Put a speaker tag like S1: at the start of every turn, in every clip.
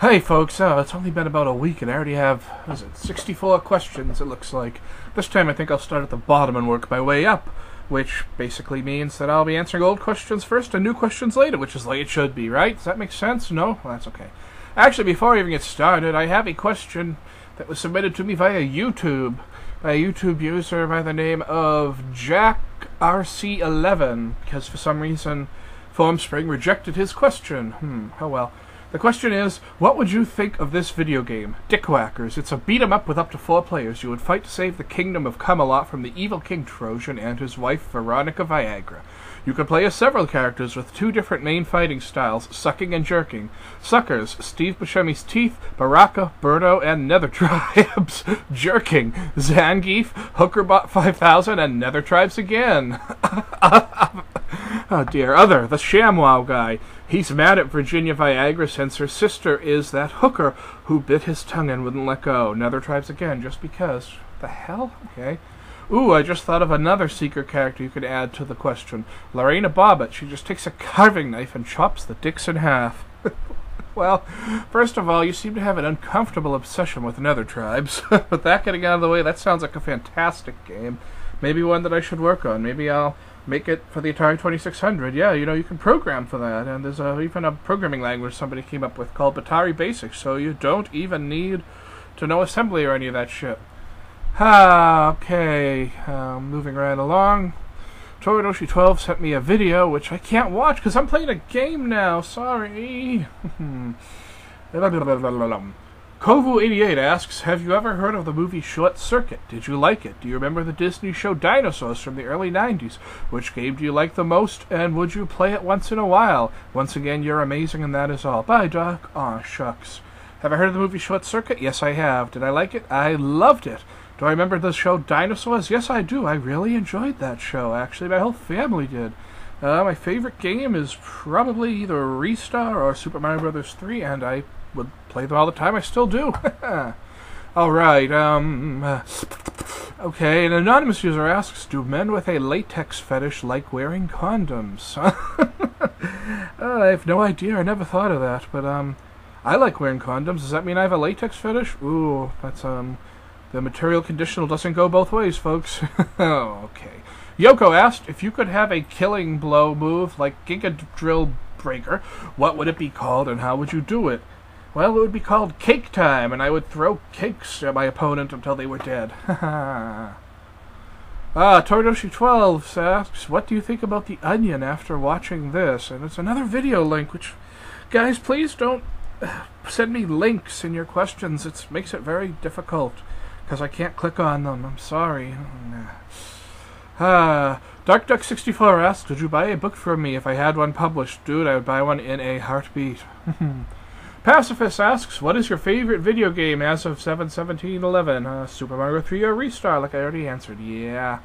S1: Hey folks, it's only been about a week and I already have, what is it, 64 questions it looks like. This time I think I'll start at the bottom and work my way up, which basically means that I'll be answering old questions first and new questions later, which is like it should be, right? Does that make sense? No? Well, that's okay. Actually, before I even get started, I have a question that was submitted to me via YouTube, by a YouTube user by the name of JackRC11, because for some reason Formspring rejected his question. Oh well. The question is, what would you think of this video game? Dick Whackers. It's a beat-em-up with up to 4 players. You would fight to save the kingdom of Camelot from the evil King Trojan and his wife Veronica Viagra. You can play as several characters with 2 different main fighting styles, sucking and jerking. Suckers, Steve Buscemi's teeth, Baraka, Birdo, and Nether Tribes. Jerking, Zangief, Hookerbot 5000, and Nether Tribes again. Oh dear. Other, the ShamWow guy. He's mad at Virginia Viagra since her sister is that hooker who bit his tongue and wouldn't let go. Nether Tribes again, just because. The hell? Okay. Ooh, I just thought of another secret character you could add to the question. Lorena Bobbitt. She just takes a carving knife and chops the dicks in half. Well, first of all, you seem to have an uncomfortable obsession with Nether Tribes. With that getting out of the way, that sounds like a fantastic game. Maybe one that I should work on. Maybe I'll make it for the Atari 2600. Yeah, you know, you can program for that. And there's even a programming language somebody came up with called Atari Basic, so you don't even need to know assembly or any of that shit. Okay. Moving right along. Toridoshi12 sent me a video, which I can't watch because I'm playing a game now. Sorry. Kovu88 asks, have you ever heard of the movie Short Circuit? Did you like it? Do you remember the Disney show Dinosaurs from the early 90s? Which game do you like the most, and would you play it once in a while? Once again, you're amazing, and that is all. Bye, Doc. Aw, shucks. Have I heard of the movie Short Circuit? Yes, I have. Did I like it? I loved it. Do I remember the show Dinosaurs? Yes, I do. I really enjoyed that show, actually. My whole family did. My favorite game is probably either Restar or Super Mario Bros. 3, and I would play them all the time. I still do. Alright, okay, an anonymous user asks, do men with a latex fetish like wearing condoms? I have no idea. I never thought of that, but, I like wearing condoms. Does that mean I have a latex fetish? Ooh, that's, the material conditional doesn't go both ways, folks. Oh, okay. Yoko asked, if you could have a killing blow move like Giga Drill Breaker, what would it be called and how would you do it? Well, it would be called Cake Time, and I would throw cakes at my opponent until they were dead. Toridoshi12 asks, what do you think about The Onion after watching this? And it's another video link, which, guys, please don't send me links in your questions. It makes it very difficult, because I can't click on them. I'm sorry. DarkDuck64 asks, would you buy a book from me if I had one published? Dude, I would buy one in a heartbeat. Pacifist asks, what is your favorite video game as of 7/17/11? Super Mario 3 or Restar, like I already answered. Yeah.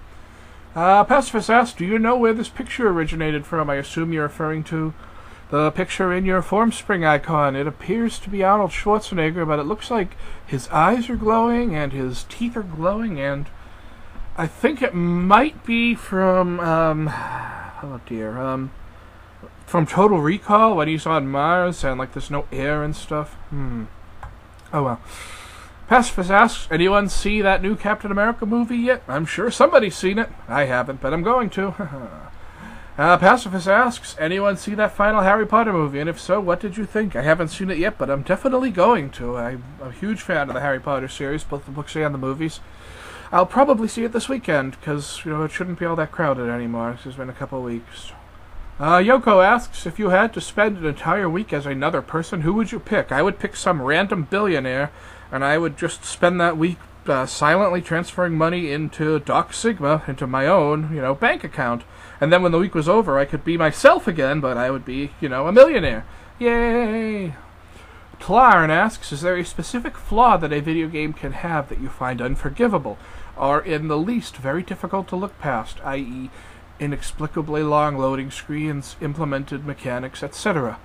S1: Pacifist asks, do you know where this picture originated from? I assume you're referring to the picture in your Formspring icon. It appears to be Arnold Schwarzenegger, but it looks like his eyes are glowing and his teeth are glowing, and I think it might be from, oh dear, from Total Recall, when he's on Mars and, like, there's no air and stuff. Oh, well. Pacifist asks, anyone see that new Captain America movie yet? I'm sure somebody's seen it. I haven't, but I'm going to. Pacifist asks, anyone see that final Harry Potter movie? And if so, what did you think? I haven't seen it yet, but I'm definitely going to. I'm a huge fan of the Harry Potter series, both the books and the movies. I'll probably see it this weekend, because, you know, it shouldn't be all that crowded anymore. It's been a couple of weeks. Yoko asks, if you had to spend an entire week as another person, who would you pick? I would pick some random billionaire, and I would just spend that week silently transferring money into Doc Sigma, into my own, you know, bank account. And then when the week was over, I could be myself again, but I would be, you know, a millionaire. Yay! Tlarn asks, is there a specific flaw that a video game can have that you find unforgivable, or in the least very difficult to look past, i.e., inexplicably long loading screens, implemented mechanics, etc.?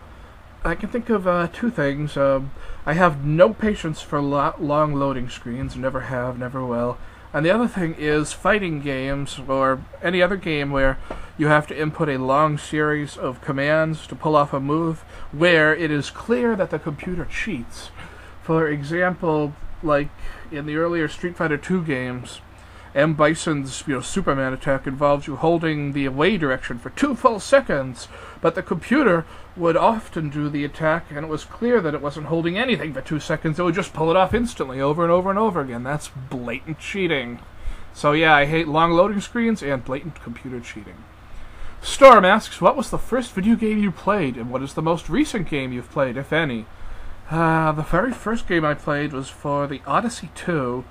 S1: I can think of 2 things. I have no patience for long loading screens, never have, never will. And the other thing is fighting games, or any other game where you have to input a long series of commands to pull off a move where it is clear that the computer cheats. For example, like in the earlier Street Fighter II games, M. Bison's Superman attack involves you holding the away direction for 2 full seconds, but the computer would often do the attack, and it was clear that it wasn't holding anything for 2 seconds. It would just pull it off instantly, over and over and over again. That's blatant cheating. So yeah, I hate long loading screens and blatant computer cheating. Storm asks, what was the first video game you played, and what is the most recent game you've played, if any? The very first game I played was for the Odyssey 2.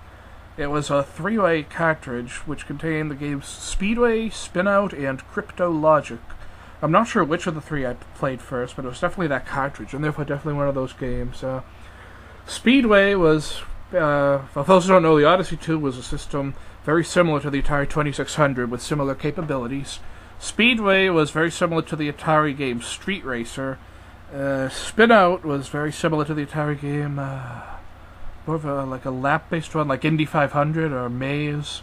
S1: It was a 3-way cartridge which contained the games Speedway, Spinout, and Crypto Logic. I'm not sure which of the 3 I played first, but it was definitely that cartridge, and therefore definitely one of those games. Speedway was, for those who don't know, the Odyssey 2 was a system very similar to the Atari 2600 with similar capabilities. Speedway was very similar to the Atari game Street Racer. Spinout was very similar to the Atari game, more of like a lap-based one, like Indy 500 or Maze.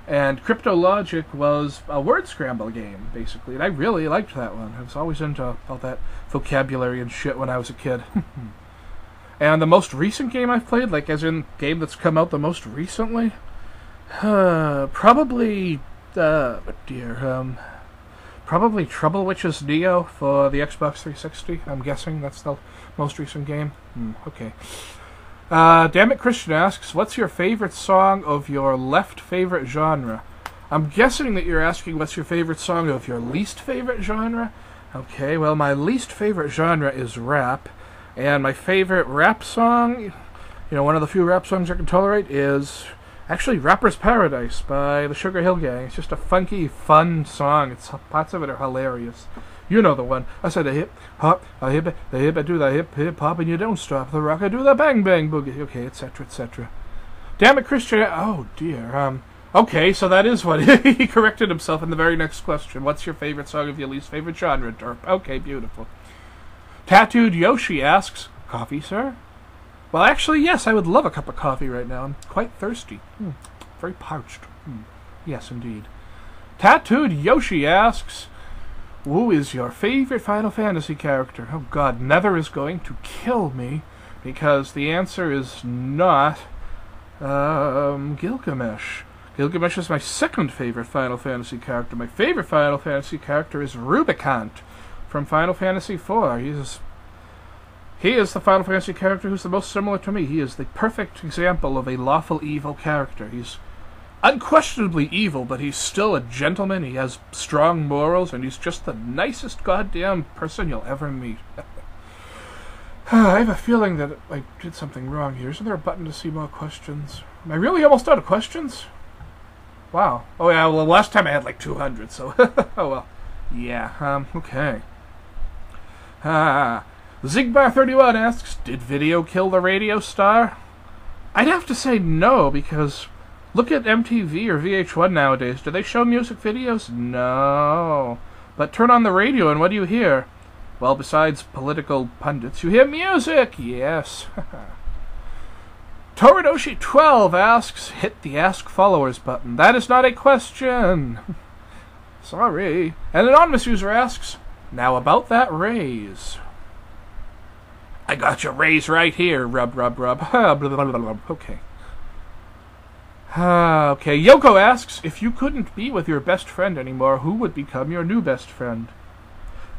S1: And Crypto Logic was a word scramble game, basically, and I really liked that one. I was always into all that vocabulary and shit when I was a kid. And the most recent game I've played, like as in game that's come out the most recently, probably probably Trouble Witches Neo for the Xbox 360. I'm guessing that's the most recent game. Okay. Damn It Christian asks, what's your favorite song of your left favorite genre? I'm guessing that you're asking what's your favorite song of your least favorite genre? Okay, well, my least favorite genre is rap, and my favorite rap song, one of the few rap songs I can tolerate is actually Rapper's Paradise by the Sugar Hill Gang. It's just a funky, fun song. Parts of it are hilarious. You know the one. I said a hip hop, a hip, I do the hip hop, and you don't stop the rock. I do the bang bang boogie. Okay, etc., etc. Damn it, Christian. Oh dear. Okay, so that is what he corrected himself in the very next question. What's your favorite song of your least favorite genre, derp? Okay, beautiful. Tattooed Yoshi asks, coffee, sir? Well, actually, yes, I would love a cup of coffee right now. I'm quite thirsty. Very parched. Yes, indeed. Tattooed Yoshi asks, who is your favorite Final Fantasy character? Oh god, Nether is going to kill me, because the answer is not Gilgamesh. Gilgamesh is my second favorite Final Fantasy character. My favorite Final Fantasy character is Rubicant from Final Fantasy IV. He is the Final Fantasy character who's the most similar to me. He is the perfect example of a lawful evil character. He's unquestionably evil, but he's still a gentleman. He has strong morals, and he's just the nicest goddamn person you'll ever meet. I have a feeling that I did something wrong here. Isn't there a button to see more questions? Am I really almost out of questions? Wow. Oh yeah, well last time I had like 200, so oh well. Yeah, okay. Zigbar31 asks, did video kill the radio star? I'd have to say no, because look at MTV or VH1 nowadays. Do they show music videos? No. But turn on the radio and what do you hear? Well, besides political pundits, you hear music! Yes. Toridoshi12 asks, hit the Ask Followers button. That is not a question. Sorry. An anonymous user asks, now about that raise. I got your raise right here. Rub, rub, rub. Okay. Okay, Yoko asks, if you couldn't be with your best friend anymore, who would become your new best friend?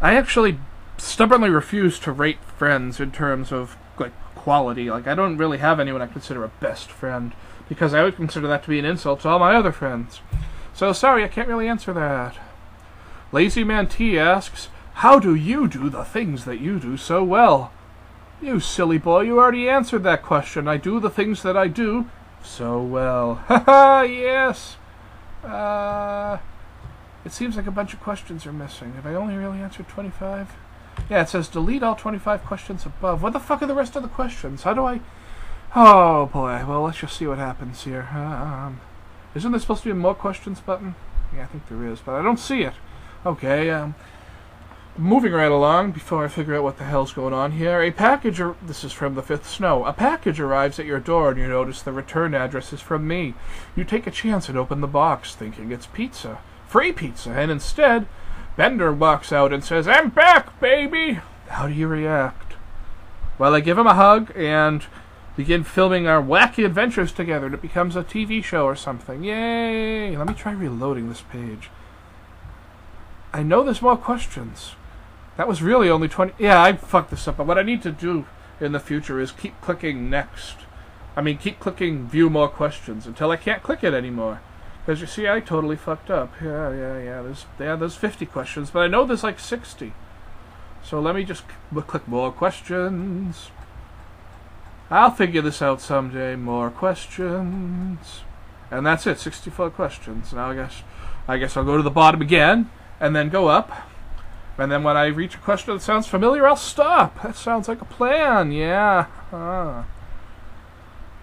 S1: I actually stubbornly refuse to rate friends in terms of, like, quality. Like, I don't really have anyone I consider a best friend, because I would consider that to be an insult to all my other friends. So, sorry, I can't really answer that. Lazy Man T asks, how do you do the things that you do so well? You silly boy, you already answered that question. I do the things that I do so well. Haha, yes! It seems like a bunch of questions are missing. Have I only really answered 25? Yeah, it says delete all 25 questions above. What the fuck are the rest of the questions? How do I... Oh, boy. Well, let's just see what happens here. Isn't there supposed to be a more questions button? Yeah, I think there is, but I don't see it. Okay, moving right along, before I figure out what the hell's going on here, this is from the 5th Snow. A package arrives at your door and you notice the return address is from me. You take a chance and open the box, thinking it's pizza. Free pizza, and instead, Bender walks out and says, "I'm back, baby!" How do you react? Well, I give him a hug and begin filming our wacky adventures together, and it becomes a TV show or something. Yay! Let me try reloading this page. I know there's more questions. That was really only 20... Yeah, I fucked this up, but what I need to do in the future is keep clicking next. Keep clicking view more questions until I can't click it anymore. Because you see, I totally fucked up. Yeah. There's 50 questions, but I know there's like 60. So let me just click more questions. I'll figure this out someday. More questions. And that's it, 64 questions. Now I guess I'll go to the bottom again, and then go up. And then when I reach a question that sounds familiar, I'll stop. That sounds like a plan, yeah.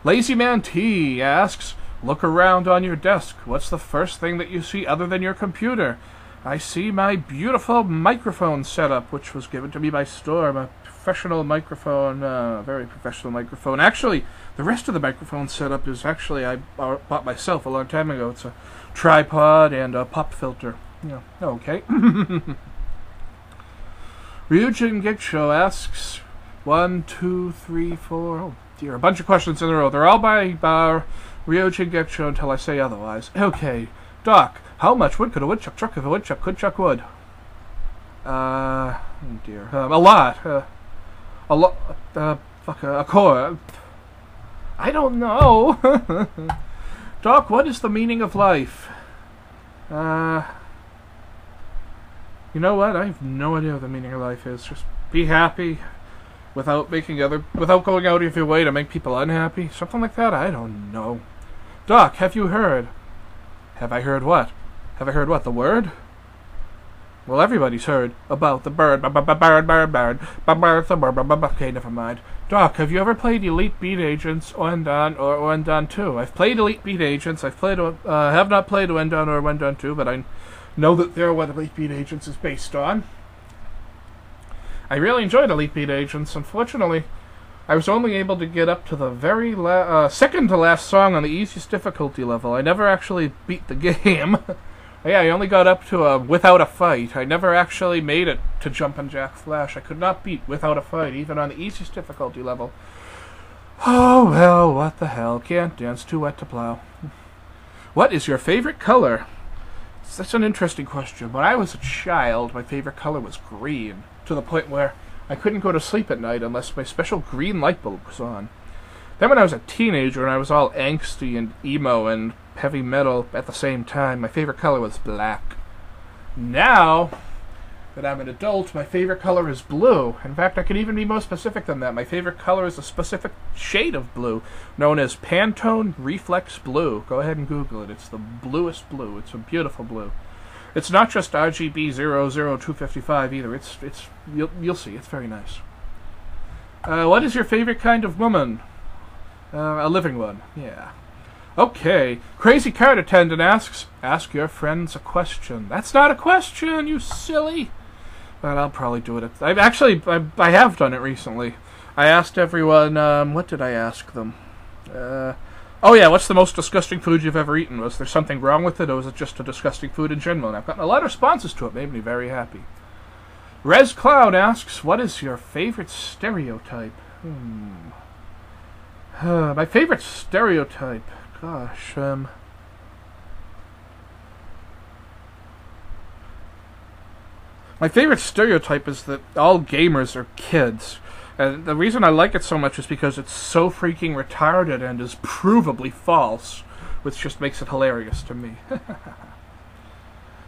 S1: Lazy Man T asks, look around on your desk. What's the first thing that you see other than your computer? I see my beautiful microphone setup, which was given to me by Storm. A professional microphone, very professional microphone. Actually, the rest of the microphone setup is actually I bought myself a long time ago. It's a tripod and a pop filter. Yeah, okay. Ryujin Geek Show asks, 1, 2, 3, 4... Oh dear, a bunch of questions in a row. They're all by Ryujin Geek Show until I say otherwise. Okay, Doc, how much wood could a woodchuck chuck if a woodchuck could chuck wood? Oh dear. A lot. A core. I don't know. Doc, what is the meaning of life? You know what? I have no idea what the meaning of life is. Just be happy without going out of your way to make people unhappy. Something like that? I don't know. Doc, have you heard? Have I heard what? Have I heard what? The word? Well, everybody's heard about the bird. Okay, never mind. Doc, have you ever played Elite Beat Agents, Oendan, or Oendan 2? I've played Elite Beat Agents. Have not played Oendan or Oendan 2, but I know that they're what Elite Beat Agents is based on. I really enjoyed Elite Beat Agents. Unfortunately, I was only able to get up to the very second to last song on the easiest difficulty level. I never actually beat the game. Yeah, I only got up to without a fight. I never actually made it to Jumpin' Jack Flash. I could not beat without a fight, even on the easiest difficulty level. Oh, well, what the hell. Can't dance, too wet to plow. What is your favorite color? That's an interesting question. When I was a child, my favorite color was green, to the point where I couldn't go to sleep at night unless my special green light bulb was on. Then when I was a teenager and I was all angsty and emo and heavy metal at the same time, my favorite color was black. Now that I'm an adult, my favorite color is blue. In fact, I can even be more specific than that. My favorite color is a specific shade of blue, known as Pantone Reflex Blue. Go ahead and Google it. It's the bluest blue. It's a beautiful blue. It's not just RGB 00255 either. You'll see. It's very nice. What is your favorite kind of woman? A living one. Yeah. Okay. Crazy Card Attendant asks, ask your friends a question. That's not a question, you silly. But I'll probably do it. I have done it recently. I asked everyone, what did I ask them? Oh yeah, what's the most disgusting food you've ever eaten? Was there something wrong with it, or was it just a disgusting food in general? And I've gotten a lot of responses to it. Made me very happy. Rez Cloud asks, what is your favorite stereotype? My favorite stereotype? Gosh, my favorite stereotype is that all gamers are kids. And the reason I like it so much is because it's so freaking retarded and is provably false, which just makes it hilarious to me.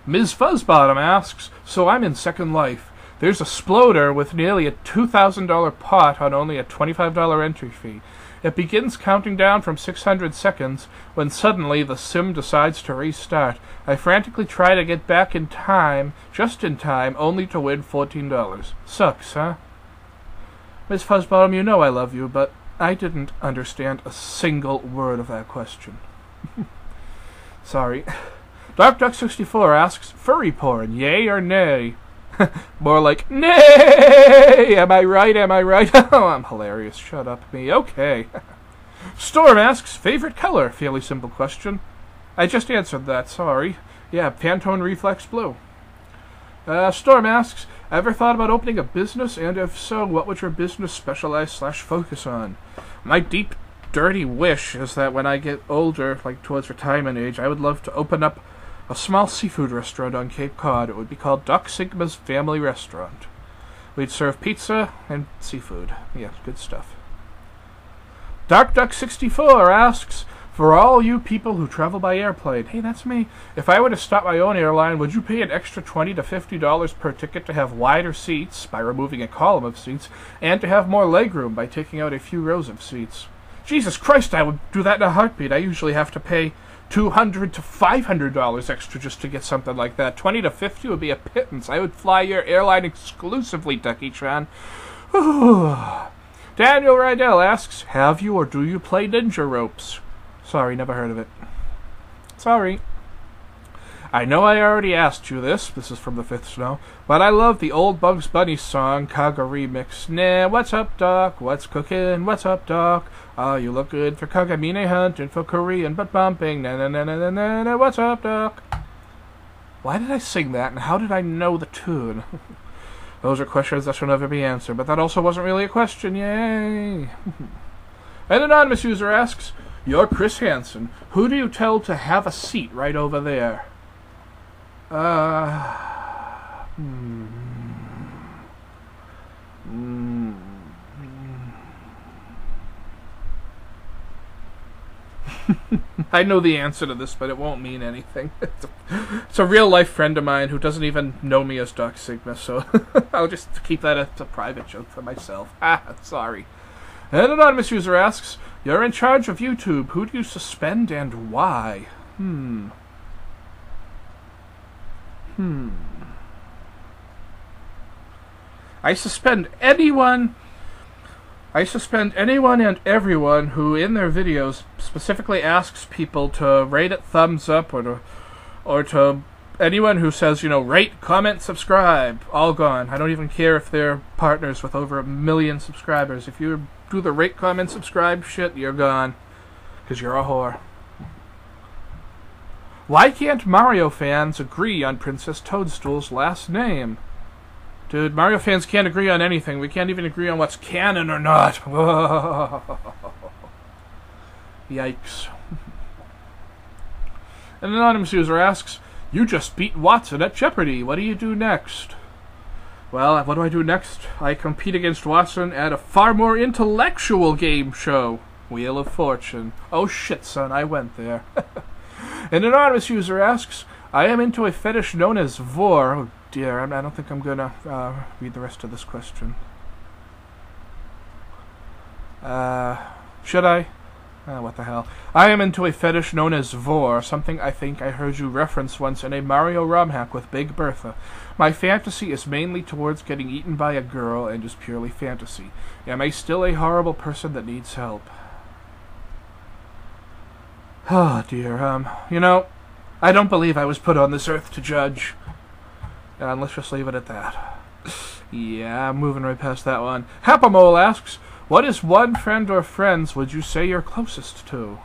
S1: Ms. Fuzzbottom asks, so I'm in Second Life. There's a sploder with nearly a $2,000 pot on only a $25 entry fee. It begins counting down from 600 seconds when suddenly the sim decides to restart. I frantically try to get back in time, just in time, only to win $14. Sucks, huh? Miss Fuzzbottom, you know I love you, but I didn't understand a single word of that question. Sorry. DarkDuck64 asks, furry porn, yay or nay? More like, nay! Am I right? Am I right? Oh, I'm hilarious. Shut up, me. Okay. Storm asks, favorite color? Fairly simple question. I just answered that, sorry. Yeah, Pantone Reflex Blue. Storm asks, ever thought about opening a business, and if so, what would your business specialize/focus on? My deep, dirty wish is that when I get older, like towards retirement age, I would love to open up a small seafood restaurant on Cape Cod. It would be called Doc Sigma's Family Restaurant. We'd serve pizza and seafood. Yeah, good stuff. Dark Duck 64 asks, for all you people who travel by airplane, hey, that's me. If I were to start my own airline, would you pay an extra $20 to $50 per ticket to have wider seats by removing a column of seats, and to have more legroom by taking out a few rows of seats? Jesus Christ, I would do that in a heartbeat. I usually have to pay $200 to $500 extra just to get something like that. $20 to $50 would be a pittance. I would fly your airline exclusively, Ducky Tran. Daniel Rydell asks, have you or do you play ninja ropes? Sorry, never heard of it. Sorry. I know I already asked you this. This is from the Fifth Snow. But I love the old Bugs Bunny song, Kaga remix. Nah, what's up, Doc? What's cooking? What's up, Doc? Oh, you look good for Kagamine hunting, for Korean butt bumping. Na na na na na na na. What's up, Doc? Why did I sing that, and how did I know the tune? Those are questions that shall never be answered, but that also wasn't really a question. Yay! An anonymous user asks, you're Chris Hansen. Who do you tell to have a seat right over there? I know the answer to this, but it won't mean anything. It's a real-life friend of mine who doesn't even know me as Doc Sigma, so I'll just keep that as a private joke for myself. Sorry. An anonymous user asks, you're in charge of YouTube. Who do you suspend and why? I suspend anyone and everyone who in their videos specifically asks people to rate it thumbs up, or to anyone who says, rate, comment, subscribe. All gone. I don't even care if they're partners with over 1 million subscribers. If you do the rate, comment, subscribe shit, you're gone. Because you're a whore. Why can't Mario fans agree on Princess Toadstool's last name? Dude, Mario fans can't agree on anything. We can't even agree on what's canon or not. Yikes. An anonymous user asks, you just beat Watson at Jeopardy! What do you do next? Well, what do I do next? I compete against Watson at a far more intellectual game show. Wheel of Fortune. Oh shit, son, I went there. An anonymous user asks, I am into a fetish known as vor. Oh dear, I don't think I'm gonna read the rest of this question. Should I? What the hell. I am into a fetish known as vor, something I think I heard you reference once in a Mario ROM hack with Big Bertha. My fantasy is mainly towards getting eaten by a girl and is purely fantasy. Am I still a horrible person that needs help? Oh dear, I don't believe I was put on this earth to judge. And let's just leave it at that. Yeah, I'm moving right past that one. Hapamole asks, what is one friend or friends would you say you're closest to?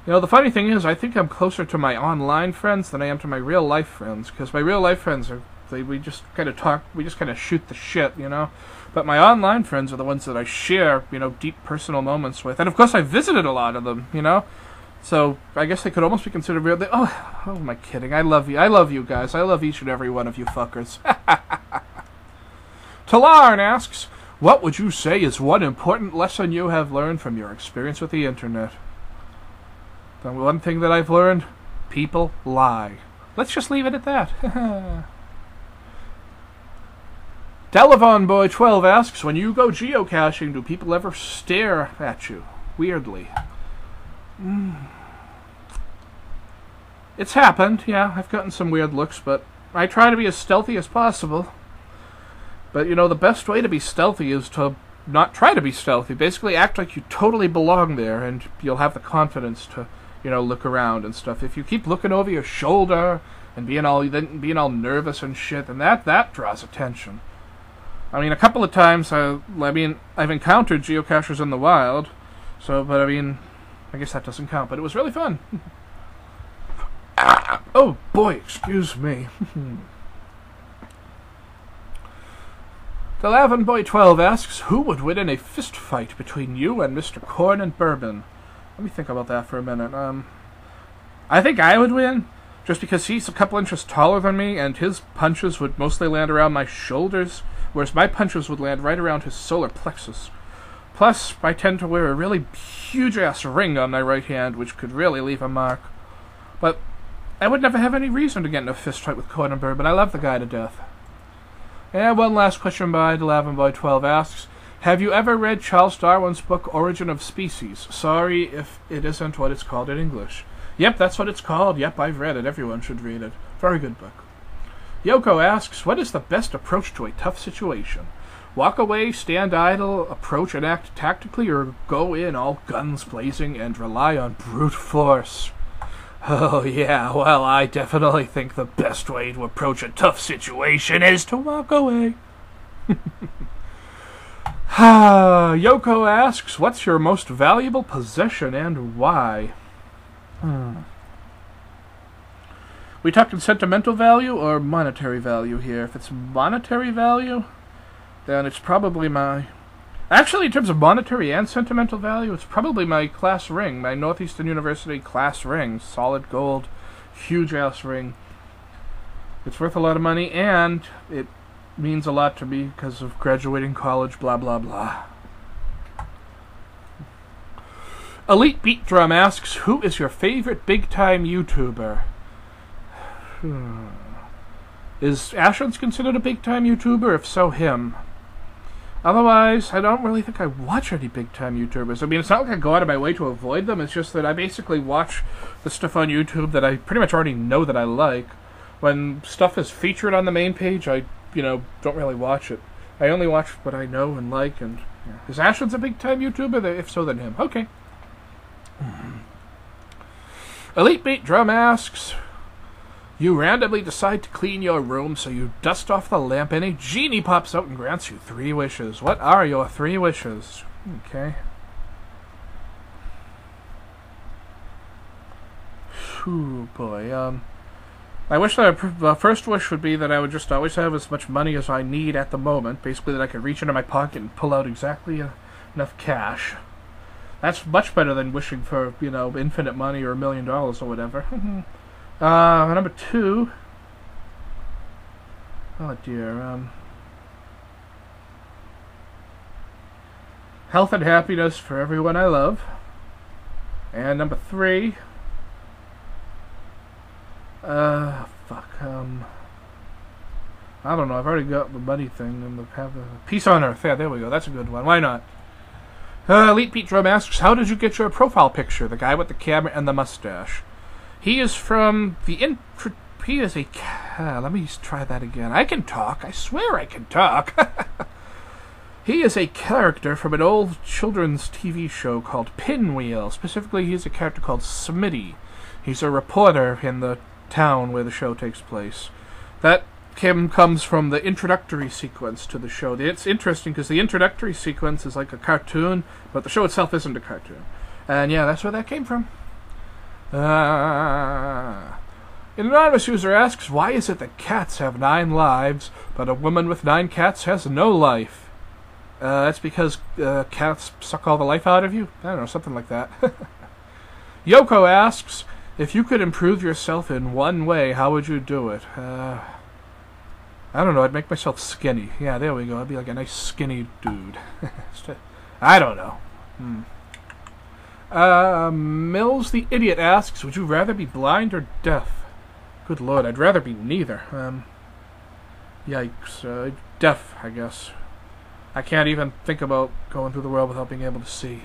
S1: The funny thing is, I think I'm closer to my online friends than I am to my real-life friends. Because my real-life friends, we just kind of talk, we just kind of shoot the shit, But my online friends are the ones that I share, deep personal moments with. And of course I visited a lot of them, So I guess they could almost be considered real. Oh, am I kidding? I love you. I love you guys. I love each and every one of you fuckers. Talarn asks, what would you say is one important lesson you have learned from your experience with the internet? The one thing that I've learned, people lie. Let's just leave it at that. Delavon Boy 12 asks, when you go geocaching, do people ever stare at you weirdly? It's happened, yeah. I've gotten some weird looks, but I try to be as stealthy as possible. But, the best way to be stealthy is to not try to be stealthy. Basically act like you totally belong there, and you'll have the confidence to, look around and stuff. If you keep looking over your shoulder and being all nervous and shit, then that draws attention. I mean, a couple of times, I've encountered geocachers in the wild, but I guess that doesn't count, but it was really fun. Oh boy, excuse me. The 11boy12 asks, who would win in a fist fight between you and Mr. Corn and Bourbon? Let me think about that for a minute. I think I would win, just because he's a couple inches taller than me, and his punches would mostly land around my shoulders, whereas my punches would land right around his solar plexus. Plus, I tend to wear a really huge-ass ring on my right hand, which could really leave a mark. But I would never have any reason to get in a fist fight with Corn and Bourbon. I love the guy to death. And one last question by 11boy12 asks, have you ever read Charles Darwin's book Origin of Species? Sorry if it isn't what it's called in English. Yep, that's what it's called. Yep, I've read it. Everyone should read it. Very good book. Yoko asks, what is the best approach to a tough situation? Walk away, stand idle, approach and act tactically, or go in all guns blazing and rely on brute force? Oh yeah, well, I definitely think the best way to approach a tough situation is to walk away. Yoko asks, what's your most valuable possession and why? We talking sentimental value or monetary value here? If it's monetary value, then it's probably my... Actually, in terms of monetary and sentimental value, it's probably my class ring, my Northeastern University class ring. Solid gold, huge-ass ring. It's worth a lot of money, and it means a lot to me because of graduating college, blah, blah, blah. Elite Beat Drum asks, who is your favorite big-time YouTuber? Is Ashlands considered a big-time YouTuber? If so, him. Otherwise, I don't really think I watch any big-time YouTubers. I mean, it's not like I go out of my way to avoid them. It's just that I basically watch the stuff on YouTube that I pretty much already know that I like. When stuff is featured on the main page, I, don't really watch it. I only watch what I know and like, and... Yeah. Is Ashlands a big-time YouTuber? If so, then him. Okay. Elite Beat Drum asks, you randomly decide to clean your room, so you dust off the lamp, and a genie pops out and grants you 3 wishes. What are your 3 wishes? Okay. Ooh, boy. I wish that the first wish would be that I would just always have as much money as I need at the moment. Basically, that I could reach into my pocket and pull out exactly enough cash. That's much better than wishing for, infinite money or $1 million or whatever. Number 2. Oh dear. Health and happiness for everyone I love. And number 3. Fuck. I don't know. I've already got the money thing and have the peace on earth. Yeah, there we go. That's a good one. Why not? Elite Pete Drum asks, how did you get your profile picture? The guy with the camera and the mustache. He is from the he is a... let me try that again. I can talk. I swear I can talk. He is a character from an old children's TV show called Pinwheel. Specifically, he's a character called Smitty. He's a reporter in the town where the show takes place. That comes from the introductory sequence to the show. It's interesting because the introductory sequence is like a cartoon, but the show itself isn't a cartoon. And yeah, that's where that came from. An anonymous user asks, why is it that cats have 9 lives, but a woman with 9 cats has no life? That's because cats suck all the life out of you? I don't know, something like that. Yoko asks, if you could improve yourself in one way, how would you do it? I don't know, I'd make myself skinny. Yeah, there we go. I'd be like a nice skinny dude. I don't know. Mills the Idiot asks, would you rather be blind or deaf? Good lord, I'd rather be neither. Yikes. Deaf, I guess. I can't even think about going through the world without being able to see.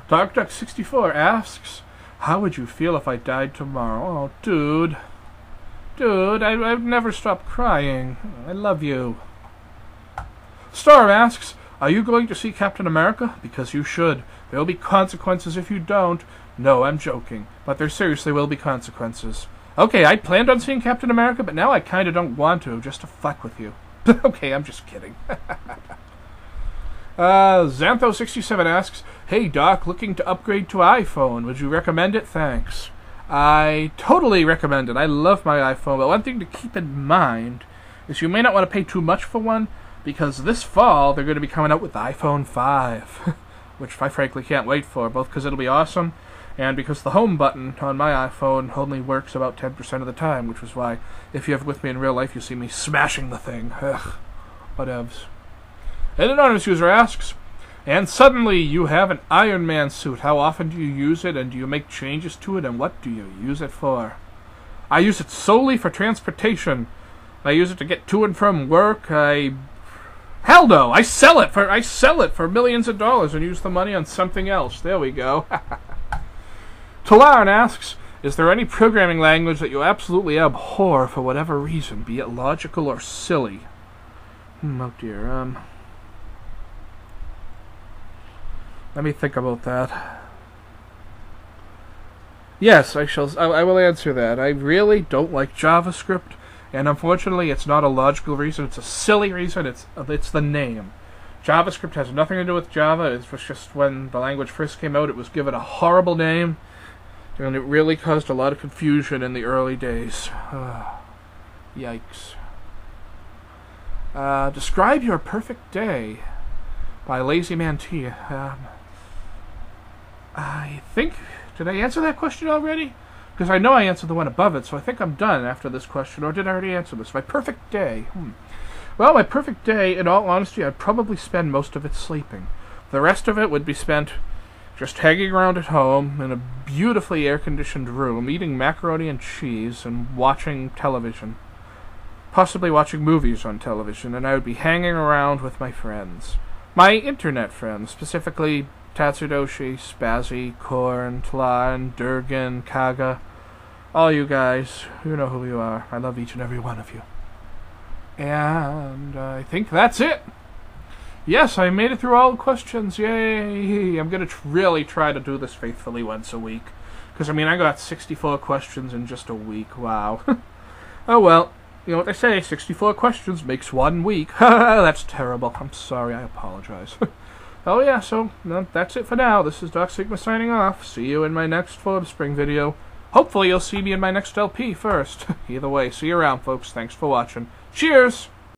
S1: DarkDuck64 asks, how would you feel if I died tomorrow? Oh, dude. Dude, I've never stopped crying. I love you. Storm asks, are you going to see Captain America? Because you should. There will be consequences if you don't. No, I'm joking. But there seriously will be consequences. Okay, I planned on seeing Captain America, but now I kinda don't want to, just to fuck with you. Okay, I'm just kidding. Xantho67 asks, hey Doc, looking to upgrade to iPhone. Would you recommend it? Thanks. I totally recommend it. I love my iPhone, but one thing to keep in mind is you may not want to pay too much for one, because this fall they're going to be coming out with the iPhone 5, which I frankly can't wait for, both because it'll be awesome, and because the home button on my iPhone only works about 10% of the time, which is why, if you're with me in real life, you see me smashing the thing. Ugh, whatevs. An anonymous user asks, and suddenly you have an Iron Man suit. How often do you use it, and do you make changes to it, and what do you use it for? I use it solely for transportation. I use it to get to and from work. Hell no! I sell it for millions of dollars and use the money on something else. There we go. Talaran asks, is there any programming language that you absolutely abhor for whatever reason, be it logical or silly? Oh dear, let me think about that. Yes, I will answer that. I really don't like JavaScript, and unfortunately it's not a logical reason, it's a silly reason, it's the name. JavaScript has nothing to do with Java. It was just when the language first came out, it was given a horrible name, and it really caused a lot of confusion in the early days. Yikes. Describe your perfect day by Lazy Man T. I think... Did I answer that question already? Because I know I answered the one above it, so I think I'm done after this question. Or did I already answer this? My perfect day. Well, my perfect day, in all honesty, I'd probably spend most of it sleeping. The rest of it would be spent just hanging around at home in a beautifully air-conditioned room, eating macaroni and cheese and watching television. Possibly watching movies on television, and I would be hanging around with my friends. My internet friends, specifically Tatsudoshi, Spazzy, Korn, Tlan, Durgan, Kaga. All you guys, you know who you are. I love each and every one of you. And I think that's it. Yes, I made it through all the questions. Yay! I'm going to really try to do this faithfully once a week. Because, I mean, I got 64 questions in just a week. Wow. Oh, well. You know what they say, 64 questions makes 1 week. That's terrible. I'm sorry, I apologize. Oh yeah, so that's it for now. This is Doc Sigma signing off. See you in my next Formspring video. Hopefully you'll see me in my next LP first. Either way, see you around, folks. Thanks for watching. Cheers!